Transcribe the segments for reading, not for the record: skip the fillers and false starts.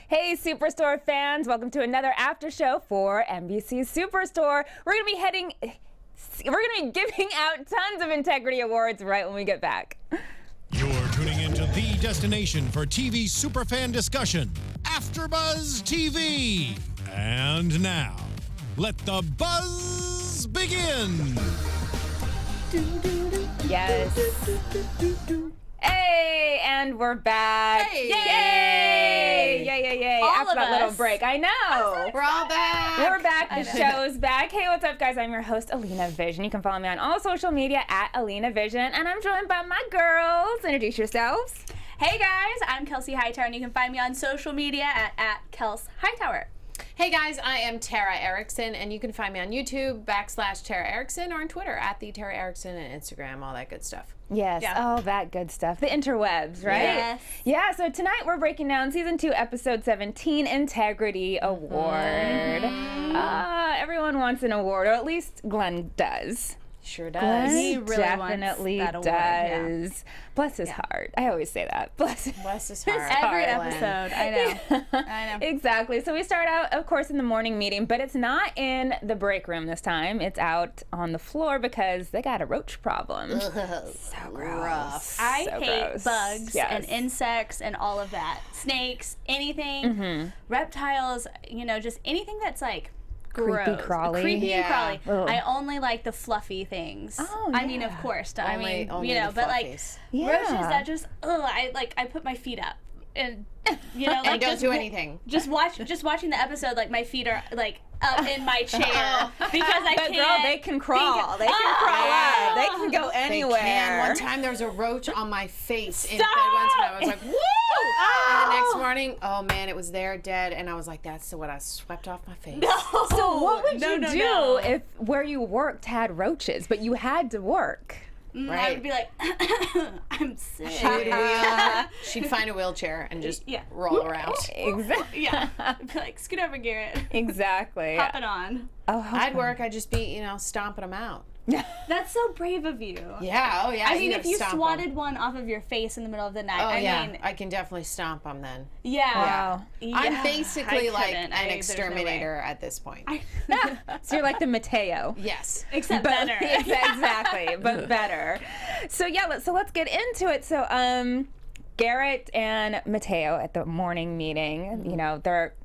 Hey, Superstore fans, welcome to another after show for NBC Superstore. We're gonna be giving out tons of integrity awards right when we get back. You're tuning into the destination for TV superfan discussion, AFTERBUZZ TV. And now, let the buzz begin. Yes. Hey, and we're back. Hey. Yay! Yay. All After of that little us. break. I know. We're all back. We're back. The show's back. Hey, what's up, guys? I'm your host, Alina Vision. You can follow me on all social media at Alina Vision, and I'm joined by my girls. Introduce yourselves. Hey guys, I'm Kelsey Hightower, and you can find me on social media at Kelsey Hightower. Hey guys, I am Tara Erickson, and you can find me on YouTube /Tara Erickson or on Twitter at the Tara Erickson and Instagram, all that good stuff. Yes, Yeah. all that good stuff. The interwebs, right? Yes. Yeah, so tonight we're breaking down Season 2, Episode 17, Integrity Award. Everyone wants an award, or at least Glenn does. Sure does. Glenn He really definitely wants that award, yeah. does. Bless his heart. I always say that. Bless Bless his heart. Every Glenn. episode, I know. I know. Exactly. So we start out, of course, in the morning meeting, but it's not in the break room this time. It's out on the floor because they got a roach problem. So gross. Rough. I So hate gross. bugs Yes. and insects and all of that. Snakes, anything, reptiles, just anything that's like Creepy gross. crawly. Creepy Yeah. and crawly. Ugh. I only like the fluffy things. Oh, I mean, of yeah. course. Only the but like fluffies. Yeah. roaches that just, I put my feet up. And, like And don't just do anything. Just watching the episode, like my feet are like up in my chair because I But can't. girl, they can crawl. They can crawl up. They can go anywhere. They can. One time there was a roach on my face in bed Stop! one time. I was like, woo! And the next morning, oh man, it was there dead. And I was like, that's what I swept off my face. So what would you do no. if where you worked had roaches, but you had to work? I Right. would be like, I'm sick. She'd find a wheelchair and just Yeah. roll around. Exactly. Yeah. I'd be like, scoot over, Garrett. Exactly. Hop it on. Oh, how I'd fun. work, I'd just be, stomping them out. That's so brave of you. Yeah, oh yeah. I mean, gotta if you stomp 'em. swatted one off of your face in the middle of the night, Oh yeah, mean, I can definitely stomp them then. yeah. Wow. Yeah. I'm basically I like couldn't. an there's no way. exterminator at this point. So you're like the Mateo. Yes. Except But- better. exactly, but better. So yeah, let's get into it. So Garrett and Mateo at the morning meeting, they're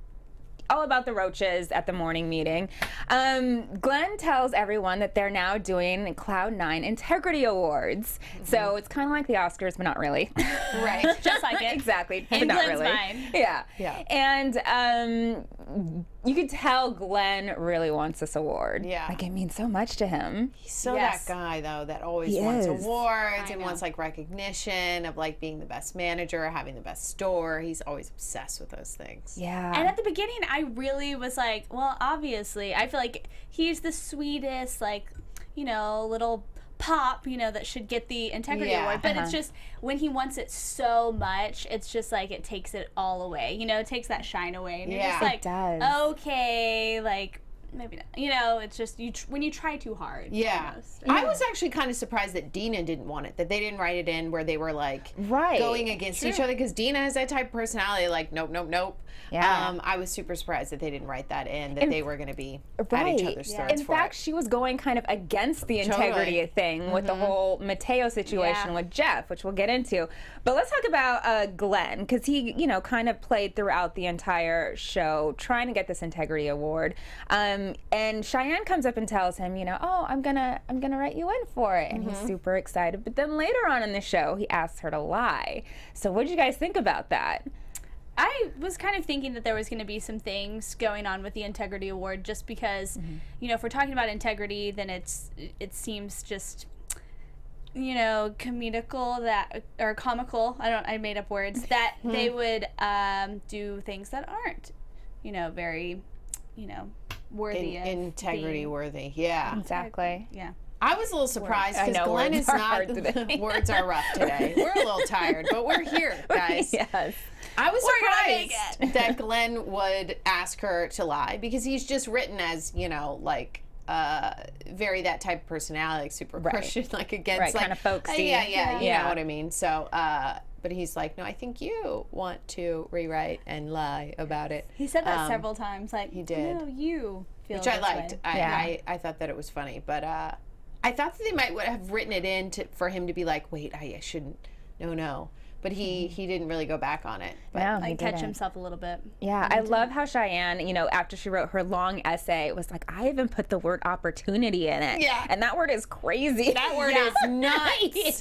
all about the roaches at the morning meeting. Glenn tells everyone that they're now doing Cloud9 Integrity Awards. So it's kind of like the Oscars, but not really. Right. Just like it. Exactly, but In not Glenn's really. mind. Yeah. Yeah. And you could tell Glenn really wants this award. Yeah. Like it means so much to him. He's so Yes. that guy though that always He wants is. awards I and know. wants like recognition of like being the best manager, having the best store. He's always obsessed with those things. Yeah. And at the beginning, I really was like, well, obviously, I feel like he's the sweetest, like, little pop, that should get the integrity Yeah, award. But it's just when he wants it so much, it's just like it takes it all away. It takes that shine away. And you're Yeah. just It like, does. okay, like maybe not. It's just when you try too hard. Yeah. almost. I was actually kind of surprised that Dina didn't want it, that they didn't write it in where they were like Right. going against each other, because Dina has that type of personality, like nope, nope, nope. Yeah. I was super surprised that they didn't write that in, that they were going to be at Right. each other's throats In for fact, it. she was going kind of against the integrity Totally. thing with the whole Mateo situation Yeah. with Jeff, which we'll get into. But let's talk about Glenn, because he, kind of played throughout the entire show trying to get this integrity award. And Cheyenne comes up and tells him, oh, I'm gonna write you in for it, and he's super excited. But then later on in the show, he asks her to lie. So what did you guys think about that? I was kind of thinking that there was going to be some things going on with the Integrity Award, just because, if we're talking about integrity, then it seems just, comical or comical. I made up words that they would do things that aren't, very, worthy of Integrity being- worthy, yeah. Exactly. Yeah. I was a little surprised I because know, Glenn words is are not. hard today. Words are rough today. We're a little tired, but we're here, guys. Yes. I was We're gonna make surprised that Glenn would ask her to lie, because he's just written as, very that type of personality, like super Christian, like against Right, like kinda folksy. yeah, you Yeah. know what I mean. So, but but he's like, no, I think you want to rewrite and lie about it. He said that several times. Like, he did. No, you feel Which I this liked. way. I thought that it was funny, but I thought that they might would have written it in for him to be like, wait, I shouldn't. No. But he didn't really go back on it. But No, he Like, catch didn't. himself a little bit. Yeah, I love how Cheyenne, you know, after she wrote her long essay, it was like, I even put the word opportunity in it. Yeah. And that word is crazy. that word is nuts.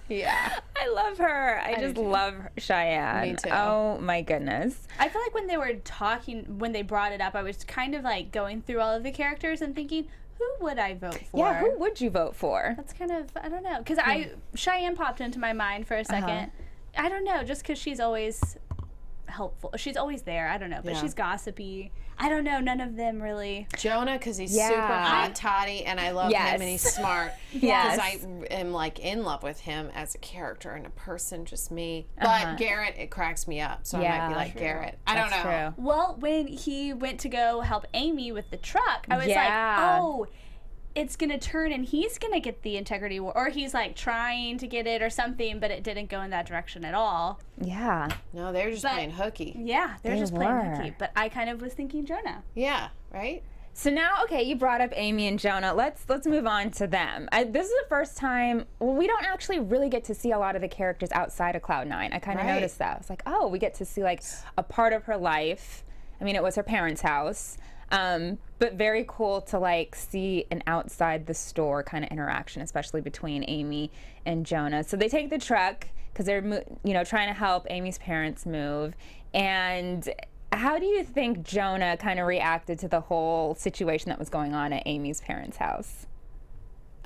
Yeah. I love her. I just love Cheyenne. Me too. Oh my goodness. I feel like when they were talking, when they brought it up, I was kind of like going through all of the characters and thinking, who would I vote for? Yeah, who would you vote for? That's kind of, I don't know. Because Cheyenne popped into my mind for a second. I don't know, just because she's always helpful. She's always there. I don't know. But Yeah. she's gossipy. I don't know. None of them really. Jonah, because he's Yeah. super hot toddy, and I love him, Yes. and he's smart. Yes. Because I am like in love with him as a character and a person, just me. But Garrett, it cracks me up, so I might Yeah. be like True. Garrett. I don't know. True. Well, when he went to go help Amy with the truck, I was Yeah. like, oh, it's going to turn and he's going to get the integrity award. Or he's like trying to get it or something, but it didn't go in that direction at all. Yeah. No, they're just But- playing hooky. Yeah, they're They just playing were. hooky. But I kind of was thinking Jonah. Yeah, right? So now, okay, you brought up Amy and Jonah. Let's move on to them. This is the first time we don't actually really get to see a lot of the characters outside of Cloud9. I kind of Right. noticed that. I was like, oh, we get to see like a part of her life. I mean, it was her parents' house, but very cool to like see an outside the store kind of interaction, especially between Amy and Jonah. So they take the truck because they're trying to help Amy's parents move. And how do you think Jonah kind of reacted to the whole situation that was going on at Amy's parents' house?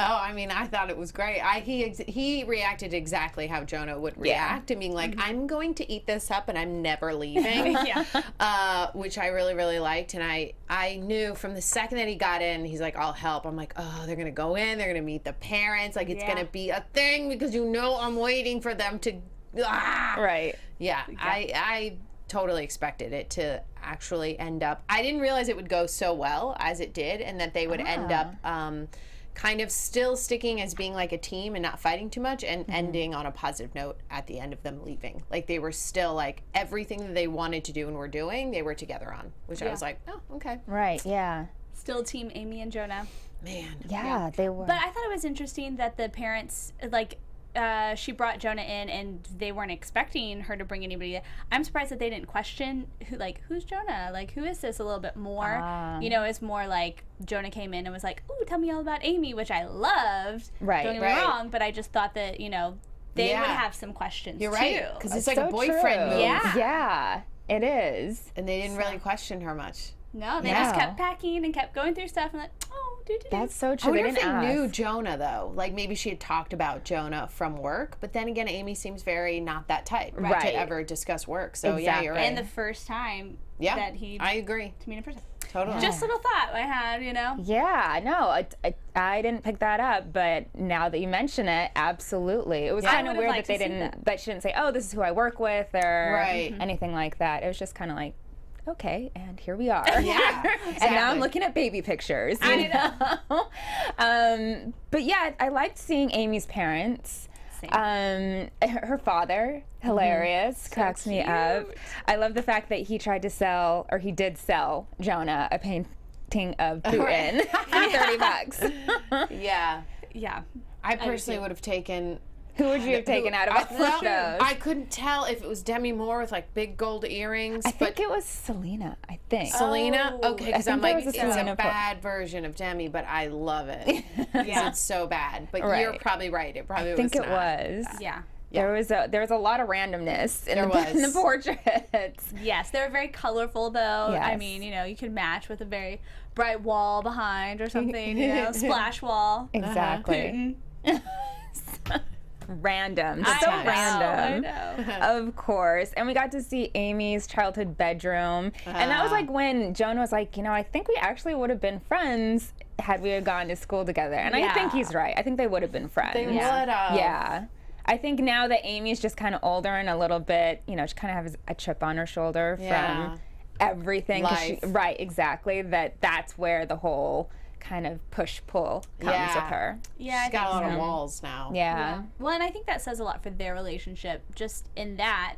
Oh, I mean, I thought it was great. He reacted exactly how Jonah would react, and being like, "I'm going to eat this up, and I'm never leaving." Which I really, really liked, and I knew from the second that he got in, he's like, "I'll help." I'm like, "Oh, they're gonna go in, they're gonna meet the parents, like it's gonna be a thing because I'm waiting for them to." Right. Yeah, I totally expected it to actually end up. I didn't realize it would go so well as it did, and that they would end up kind of still sticking as being like a team and not fighting too much, and ending on a positive note at the end of them leaving. Like they were still like everything that they wanted to do and were doing, they were together on, which I was like, oh, okay. Right. Yeah. Still team Amy and Jonah. Man. Yeah, they were. But I thought it was interesting that the parents, like, she brought Jonah in and they weren't expecting her to bring anybody in. I'm surprised that they didn't question who's Jonah? Like, who is this a little bit more? It's more like Jonah came in and was like, ooh, tell me all about Amy, which I loved. Right. Don't get me wrong, but I just thought that, they would have some questions You're right, too. because it's like a boyfriend move. Yeah. Yeah, it is. And they didn't really question her much. No, they No. just kept packing and kept going through stuff and like, oh, do. That's so I true. wonder They if they didn't knew ask. Jonah, though. Like, maybe she had talked about Jonah from work, but then again, Amy seems very not that type Right. to ever discuss work. So, yeah, you're Exactly. right. And the first time Yeah, that he I agree. to meet in person. Totally. Just a little thought I had, Yeah, no, I didn't pick that up, but now that you mention it, absolutely. It was I kind of would've weird that liked they to see didn't, that she didn't say, oh, this is who I work with or Right. anything like that. It was just kind of like, okay, and here we are. Yeah, And now I'm exactly. looking at baby pictures. I know. But yeah, I liked seeing Amy's parents. Her father, hilarious, cracks me up. I love the fact that he did sell Jonah a painting of Putin for $30. Yeah. Yeah. I personally would have taken. Who would you have taken out of all of those? I couldn't tell if it was Demi Moore with like big gold earrings. I think it was Selena, I think. Selena? Okay, because I I'm think like, there was it's a a Selena bad version of Demi, but I love it. Because it's so bad. But you're Right. probably right. It probably I think was it not. was. Yeah. There was a lot of randomness in the was. portraits. Yes, they were very colorful though. I Yes. mean, you could match with a very bright wall behind or something, splash wall. Exactly. Random. I So know, random. I know. Of course. And we got to see Amy's childhood bedroom. And that was like when Jonah was like, I think we actually would have been friends had we had gone to school together. And I think he's right. I think they would have been friends. They would have. Yeah. I think now that Amy's just kind of older and a little bit, she kind of has a chip on her shoulder Yeah. from everything. 'Cause Life. right, exactly. That's where the whole kind of push-pull comes Yeah. with her. Yeah, She's got a lot of so. walls now. Yeah. Well, and I think that says a lot for their relationship, just in that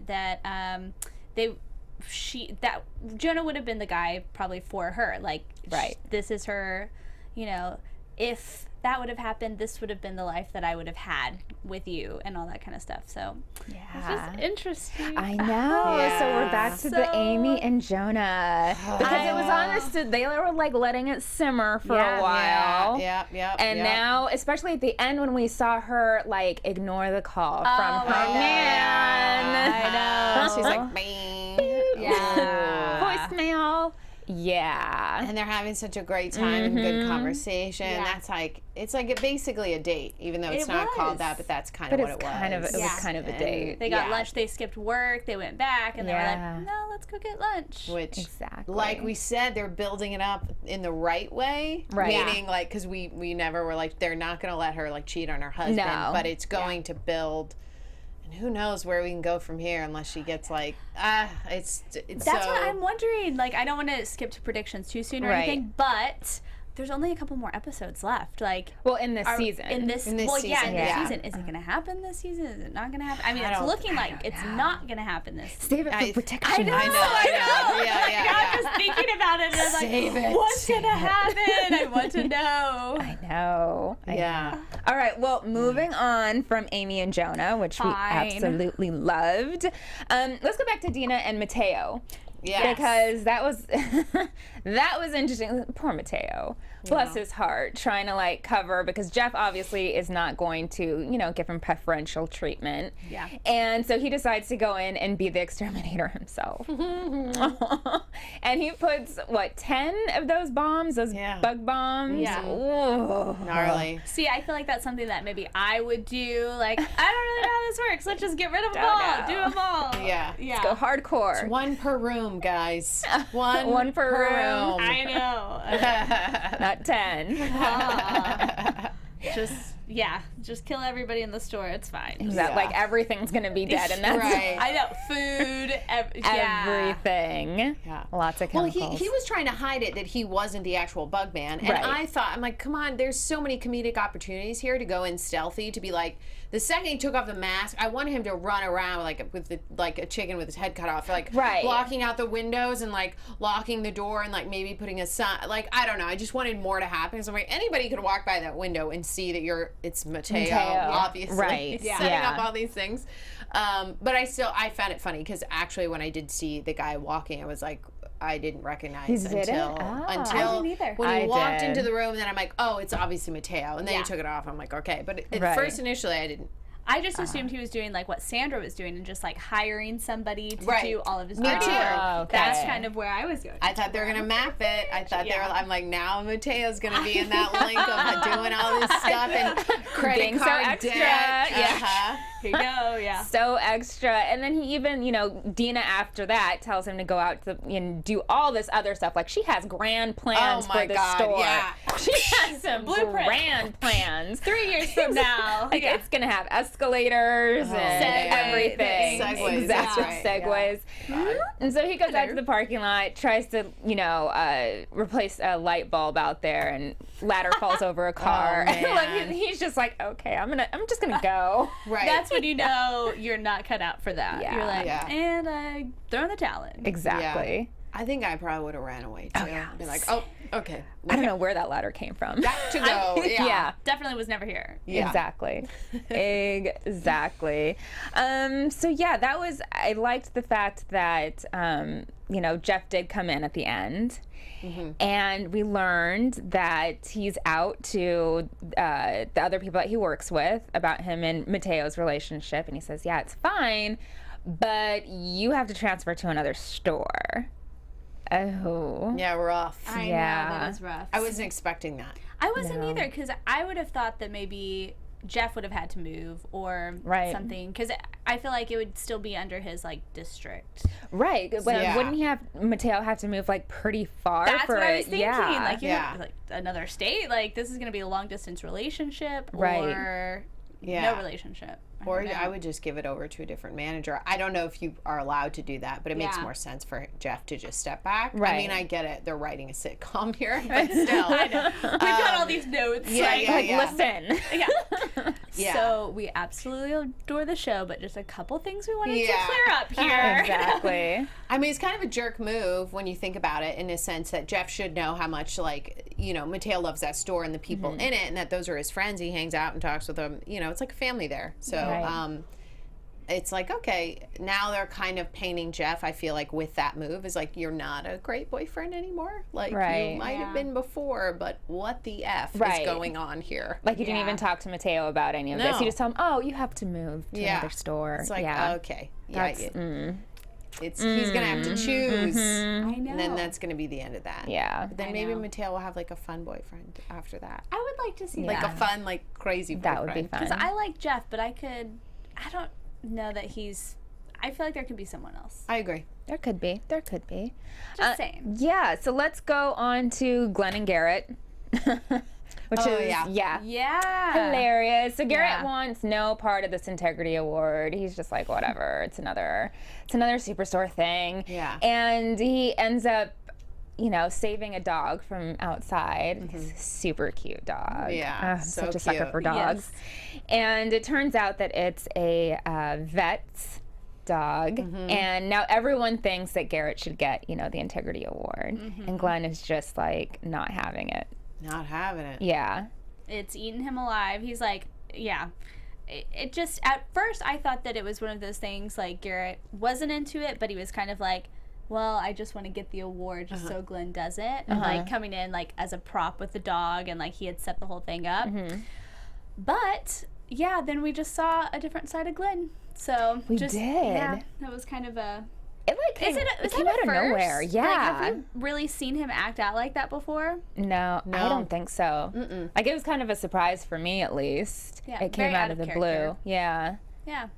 Jonah would have been the guy probably for her. Like, Right. this is her, you know, if that would have happened, this would have been the life that I would have had with you and all that kind of stuff. So it's just interesting. I know. Yeah. So we're back to the So- Amy and Jonah because it was honest. They were like letting it simmer for Yeah. a while. Yeah. And now, especially at the end when we saw her like ignore the call from I her know. man. I know. She's like, bang. Yeah. Voicemail. Yeah. And they're having such a great time and good conversation. Yeah. That's like, it's like basically a date, even though it's It not called was. that, but that's kind But of what it's it was. kind of it Yeah. was kind of a And date. They got Yeah. lunch, they skipped work, they went back, and they were Yeah. like, no, let's go get lunch. Which, Exactly. like we said, they're building it up in the right way. Right. Meaning, like, because we never were like, they're not going to let her like cheat on her husband, No. but it's going to build. And who knows where we can go from here unless she gets like, it's That's so. what I'm wondering. Like, I don't want to skip to predictions too soon or Right. anything, but there's only a couple more episodes left. Like, Well, in this season. In this In this well, season, in yeah. this season. Is it going to happen this season? Is it not going to happen? I mean, I it's don't- looking I like don't it's know. not going to happen this Save it for I protection. know. I know. Yeah. I'm just thinking about it, and I'm like, Save it. what's going to happen? I want to know. I know. Yeah. All right. Well, moving on from Amy and Jonah, which we Fine. absolutely loved. Let's go back to Dina and Mateo. Yes. Because that was that was interesting. Poor Mateo. Bless his heart, trying to like cover because Jeff obviously is not going to, give him preferential treatment. Yeah. And so he decides to go in and be the exterminator himself. And he puts 10 of those bombs, those Yeah. bug bombs. Yeah. Ooh. Gnarly. See, I feel like that's something that maybe I would do. Like, I don't really know how this works. Let's just get rid of them Don't all. know. Do them all. Yeah. Yeah. Go hardcore. One per room, guys. One per room. I know. Not 10. Just kill everybody in the store. It's fine. That Yeah. like everything's gonna be dead, and that's Right. I know. Food. everything. Yeah. Lots of Well, chemicals. he was trying to hide it that he wasn't the actual bug man. And Right. I thought, I'm like, come on, there's so many comedic opportunities here to go in stealthy, to be like, the second he took off the mask, I wanted him to run around like a chicken with his head cut off, like Right. blocking out the windows and like locking the door and like maybe putting a sign. Like, I don't know. I just wanted more to happen. So I'm like, anybody could walk by that window and see that it's Mateo. Obviously. Right. Yeah. Setting Yeah. up all these things. But I found it funny because actually when I did see the guy walking, I was like, I didn't recognize You didn't? until Oh. I until didn't either. when he I walked did. into the room. Then I'm like, oh, it's obviously Mateo. And then he Yeah. took it off. I'm like, okay. But at Right. first, initially, I didn't. I just assumed he was doing like what Sandra was doing and just like hiring somebody to Right. do all of his Me dirty too. work. Oh, okay. That's kind of where I was going. I thought they were gonna map it. I thought they were. Yeah. I'm like, now Mateo's gonna be in that link of doing all this stuff and credit Being so card extra. debt. Yeah. Uh-huh. Here you go. Yeah. So extra. And then he even, Dina after that tells him to go out and do all this other stuff. Like she has grand plans Oh my for the God, store. yeah. She has some Blueprint. grand plans. 3 years from now. Like yeah. it's gonna have escalators and man. everything. Segues, Exactly, that's right. segues. And so he goes out to the parking lot, tries to, replace a light bulb out there, and ladder falls over a car. Oh, Like, man. he's just like, okay, I'm just gonna go. Right. That's when you know you're not cut out for that. Yeah. You're like, Yeah. and I throw the towel in. Exactly. I think I probably would have ran away too. yeah. Be like, oh, okay. I don't know where that ladder came from. Got to go. Yeah. Yeah. Definitely was never here. Yeah. Exactly. Exactly. So yeah, I liked the fact that, Jeff did come in at the end. And we learned that he's out to the other people that he works with about him and Mateo's relationship. And he says, yeah, it's fine, but you have to transfer to another store. Oh. Yeah, rough. I Yeah. know, that is rough. I wasn't expecting that. I wasn't No. either, because I would have thought that maybe Jeff would have had to move or Right. something, because I feel like it would still be under his like district. Right. But Yeah. wouldn't Mateo have to move like pretty far That's for what I was it? thinking. Yeah. Like, you Yeah. have like another state. Like, this is going to be a long distance relationship, Right. or no relationship. Or I would just give it over to a different manager. I don't know if you are allowed to do that, but it makes more sense for Jeff to just step back. Right. I mean, I get it. They're writing a sitcom here, but still. I know. We've got all these notes. Listen. Yeah. So we absolutely adore the show, but just a couple things we wanted to clear up here. Exactly. I mean, it's kind of a jerk move when you think about it, in a sense that Jeff should know how much, like, you know, Mateo loves that store and the people in it, and that those are his friends. He hangs out and talks with them. You know, it's like a family there. So it's like, okay, now they're kind of painting Jeff, I feel like, with that move, is like, you're not a great boyfriend anymore. Like, you might have been before, but what the F is going on here? Like, you didn't even talk to Mateo about any of this. You just tell him, oh, you have to move to another store. It's like, okay. He's gonna have to choose. I know. And then that's gonna be the end of that. Yeah. But then maybe Mateo will have like a fun boyfriend after that. I would like to see Like that. a fun, like crazy boyfriend. That would be fun. Because I like Jeff, but I don't know that I feel like there could be someone else. I agree. There could be. Just saying. Yeah, so let's go on to Glenn and Garrett. Which is hilarious. So Garrett wants no part of this integrity award. He's just like, whatever. It's another Superstore thing. Yeah. And he ends up, you know, saving a dog from outside. He's a super cute dog. Yeah, such a so sucker cute. for dogs. And it turns out that it's a vet's dog, and now everyone thinks that Garrett should get, you know, the integrity award, and Glenn is just like not having it. Not having it. Yeah. It's eaten him alive. He's like, it just, at first I thought that it was one of those things like Garrett wasn't into it, but he was kind of like, well, I just want to get the award just so Glenn does it, and like coming in like as a prop with the dog, and like he had set the whole thing up. But then we just saw a different side of Glenn. So we did. Yeah, that was kind of a. It like came, it came out of nowhere. Yeah. Like, have you really seen him act out like that before? No, I don't think so. Like, it was kind of a surprise for me, at least. Yeah, it came out of the blue. Yeah. Yeah.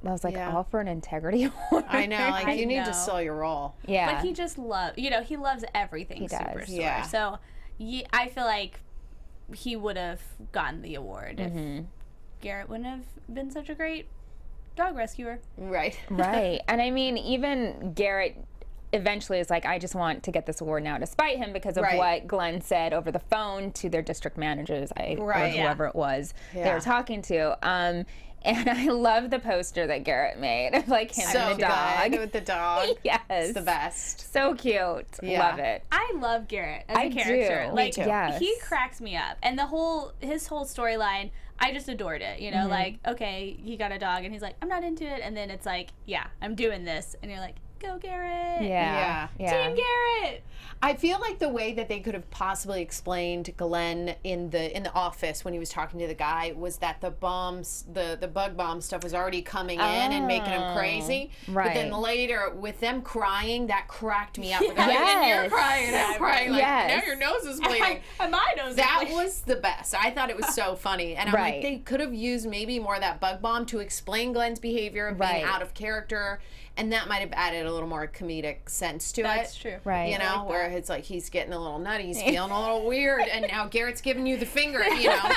I was like, all for an integrity award. I know. Like, you need to sell your role. Yeah. But he just he loves everything Superstore. Yeah. So I feel like he would have gotten the award if Garrett wouldn't have been such a great dog rescuer. Right. Right. And I mean, even Garrett eventually is like, I just want to get this award now to spite him because of what Glenn said over the phone to their district managers, or whoever it was they were talking to. And I love the poster that Garrett made of like him and the dog. With the dog. Yes. It's the best. So cute. Love it. I love Garrett as a character. Do. Like, Me too. he cracks me up. And his whole storyline, I just adored it. You know, like, okay, he got a dog and he's like, I'm not into it. And then it's like, yeah, I'm doing this. And you're like, go Garrett. Yeah. Team Garrett. I feel like the way that they could have possibly explained Glenn in the office when he was talking to the guy was that the bombs, the bug bomb stuff was already coming in and making him crazy. Right. But then later, with them crying, that cracked me up. Like, you're crying, I'm crying. Like, now your nose is bleeding. And my nose That was the best. I thought it was so funny. And I'm like, they could have used maybe more of that bug bomb to explain Glenn's behavior of being out of character. And that might have added a little more comedic sense to it. That's true. Right. You know, where it's like he's getting a little nutty, he's feeling a little weird, and now Garrett's giving you the finger, you know.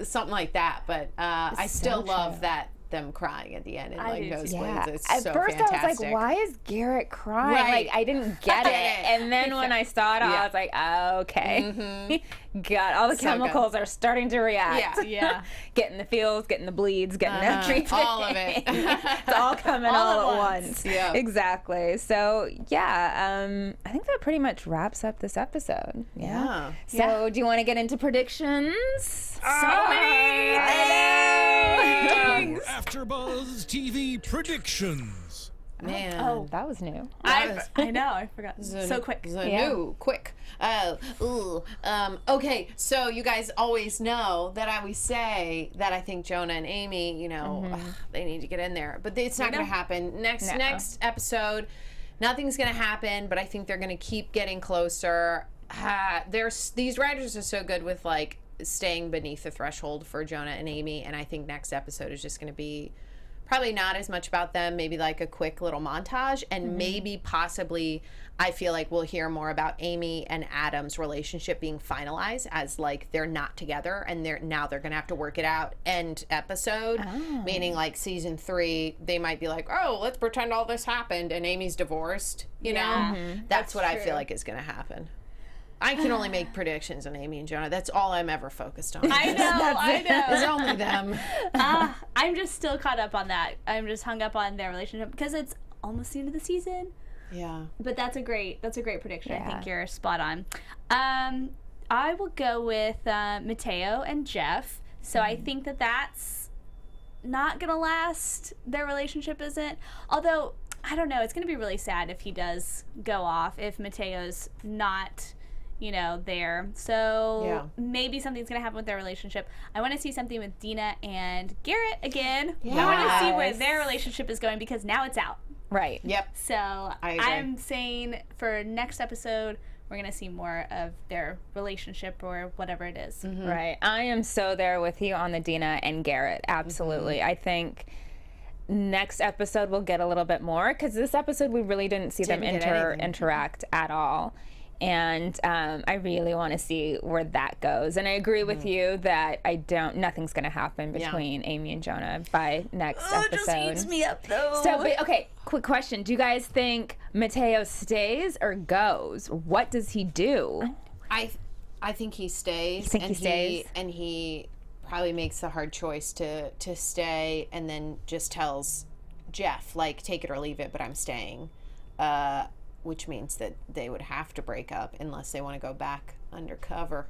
Something like that. But I still love that them crying at the end and like nosebleeds. It's at so first fantastic. I was like, why is Garrett crying? Like, I didn't get it. And then when I saw it all, I was like, oh, okay. Got all the chemicals are starting to react. Yeah. Getting the feels, getting the bleeds, getting everything. All of it. It's all coming all at once. Yeah. Exactly. So I think that pretty much wraps up this episode. Yeah. So do you want to get into predictions? So many things. AfterBuzz TV predictions. Man. Oh, That was new. I know. I forgot. So quick. Quick. Okay, so you guys always know that I always say that I think Jonah and Amy, you know, they need to get in there. But it's not going to happen. Next episode, nothing's going to happen, but I think they're going to keep getting closer. These writers are so good with, like, staying beneath the threshold for Jonah and Amy, and I think next episode is just going to be probably not as much about them, maybe like a quick little montage, and maybe possibly I feel like we'll hear more about Amy and Adam's relationship being finalized as like they're not together and they're gonna have to work it out end episode, meaning like season 3 they might be like, oh, let's pretend all this happened and Amy's divorced, you know. That's what I feel like is gonna happen. I can only make predictions on Amy and Jonah. That's all I'm ever focused on. I know. It's only them. I'm just still caught up on that. I'm just hung up on their relationship because it's almost the end of the season. Yeah. But that's a great prediction. I think you're spot on. I will go with Mateo and Jeff. So I think that's not going to last. Their relationship isn't. Although, I don't know. It's going to be really sad if he does go off, if Mateo's not, there. So maybe something's going to happen with their relationship. I want to see something with Dina and Garrett again. Yes. I want to see where their relationship is going because now it's out. Right. Yep. So I'm saying for next episode, we're going to see more of their relationship or whatever it is. Right. I am so there with you on the Dina and Garrett. Absolutely. I think next episode we'll get a little bit more because this episode we really didn't see them interact at all. And I really want to see where that goes. And I agree with you that nothing's going to happen between Amy and Jonah by next episode. It just eats me up, though. So, okay, quick question. Do you guys think Mateo stays or goes? What does he do? I think he stays. You think he stays? And he probably makes the hard choice to stay and then just tells Jeff, like, take it or leave it, but I'm staying. Which means that they would have to break up unless they want to go back undercover.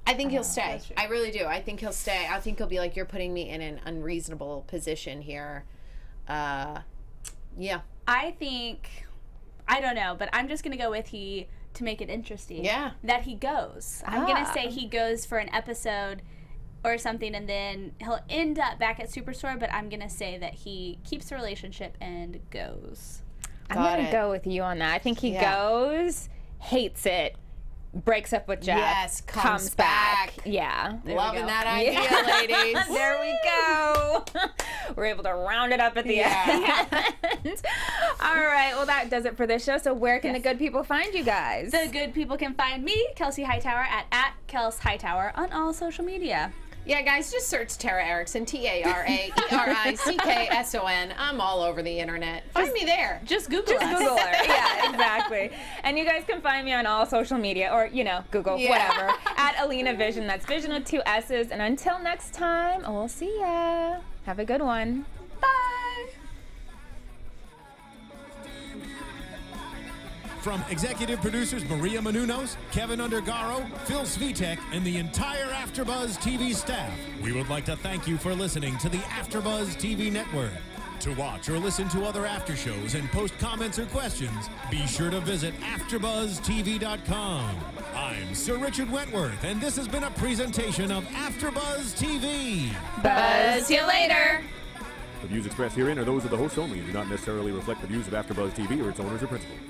I think he'll stay. I really do. I think he'll stay. I think he'll be like, you're putting me in an unreasonable position here. Yeah. I don't know, but I'm just going to go with to make it interesting. Yeah. That he goes. I'm going to say he goes for an episode or something, and then he'll end up back at Superstore, but I'm going to say that he keeps the relationship and goes. I'm going to go with you on that. I think he goes, hates it, breaks up with Jeff, comes back. Yeah. Loving that idea, ladies. There we go. We're able to round it up at the end. All right. Well, that does it for this show. So where can the good people find you guys? The good people can find me, Kelsey Hightower, at Kels Hightower on all social media. Yeah, guys, just search Tara Erickson, TaraErickson. I'm all over the internet. Find me there. Just Google us. Google her. Yeah, exactly. And you guys can find me on all social media, or, Google, whatever, at Alina Vision. That's Vision with 2 S's. And until next time, we'll see ya. Have a good one. Bye. From executive producers Maria Menounos, Kevin Undergaro, Phil Svitek, and the entire AfterBuzz TV staff, we would like to thank you for listening to the AfterBuzz TV network. To watch or listen to other after shows and post comments or questions, be sure to visit AfterBuzzTV.com. I'm Sir Richard Wentworth, and this has been a presentation of AfterBuzz TV. Buzz you later. The views expressed herein are those of the hosts only and do not necessarily reflect the views of AfterBuzz TV or its owners or principals.